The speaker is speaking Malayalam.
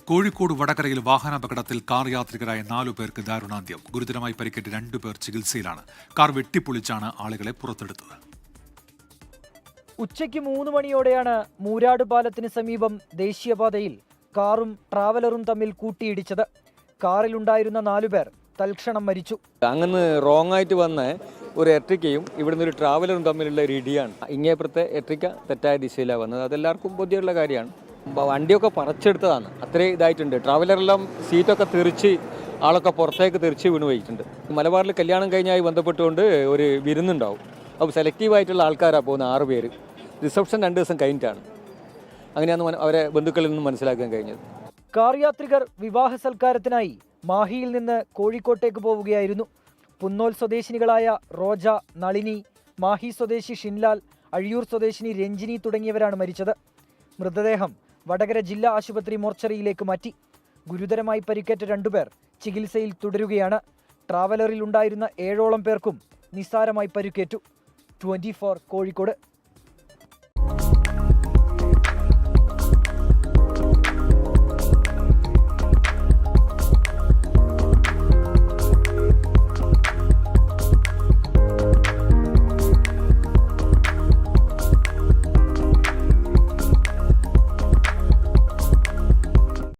കോഴിക്കോട് വടകരയിൽ വാഹനാപകടത്തിൽ കാർ യാത്രികരായ 4 പേർക്ക് ദാരുണാന്ത്യം. ഗുരുതരമായി പരിക്കേറ്റ 2 പേർ ചികിത്സയിലാണ്. കാർ വെട്ടിപ്പൊളിച്ചാണ് ആളുകളെ പുറത്തെടുത്തത്. ഉച്ചയ്ക്ക് 3 മണിയോടെയാണ് മൂരാട് പാലത്തിന് സമീപം ദേശീയപാതയിൽ കാറും ട്രാവലറും തമ്മിൽ കൂട്ടിയിടിച്ചത്. കാറിലുണ്ടായിരുന്ന 4 പേർ തൽക്ഷണം മരിച്ചു. അങ്ങനെ റോങ് ആയിട്ട് വന്ന ഒരു എർട്ടിക്കയും ഇവിടുന്ന് ഒരു ട്രാവലറും തമ്മിലുള്ള ഒരു ഇടിയാണ്. ഇങ്ങേപ്പുറത്തെ എർട്ടിക്ക തെറ്റായ ദിശയിലാണ് വന്നത്. അതെല്ലാവർക്കും ബോധ്യമുള്ള കാര്യമാണ്. വണ്ടിയൊക്കെ പറിച്ചെടുത്തതാണ്. അത്രയും ഇതായിട്ടുണ്ട്. ട്രാവലറെല്ലാം സീറ്റൊക്കെ തെറിച്ച് ആളൊക്കെ പുറത്തേക്ക് തെറിച്ച് വീണ് പോയിട്ടുണ്ട്. മലബാറിൽ കല്യാണം കഴിഞ്ഞായി ബന്ധപ്പെട്ടുകൊണ്ട് ഒരു വിരുന്നുണ്ടാവും. അപ്പോൾ സെലക്റ്റീവായിട്ടുള്ള ആൾക്കാരാണ് പോകുന്ന 6 പേര്. റിസപ്ഷൻ 2 ദിവസം കഴിഞ്ഞിട്ടാണ്. അങ്ങനെയാണ് അവരെ ബന്ധുക്കളിൽ നിന്നും മനസ്സിലാക്കാൻ കഴിഞ്ഞത്. കാർ യാത്രികർ വിവാഹ സൽക്കാരത്തിനായി മാഹിയിൽ നിന്ന് കോഴിക്കോട്ടേക്ക് പോവുകയായിരുന്നു. പുന്നോൽ സ്വദേശിനികളായ റോജ, നളിനി, മാഹി സ്വദേശി ഷിൻലാൽ, അഴിയൂർ സ്വദേശിനി രഞ്ജിനി തുടങ്ങിയവരാണ് മരിച്ചത്. മൃതദേഹം വടകര ജില്ലാ ആശുപത്രി മോർച്ചറിയിലേക്ക് മാറ്റി. ഗുരുതരമായി പരിക്കേറ്റ 2 പേർ ചികിത്സയിൽ തുടരുകയാണ്. ട്രാവലറിൽ ഉണ്ടായിരുന്ന 7ഓളം പേർക്കും നിസ്സാരമായി പരിക്കേറ്റു. 24 കോഴിക്കോട്.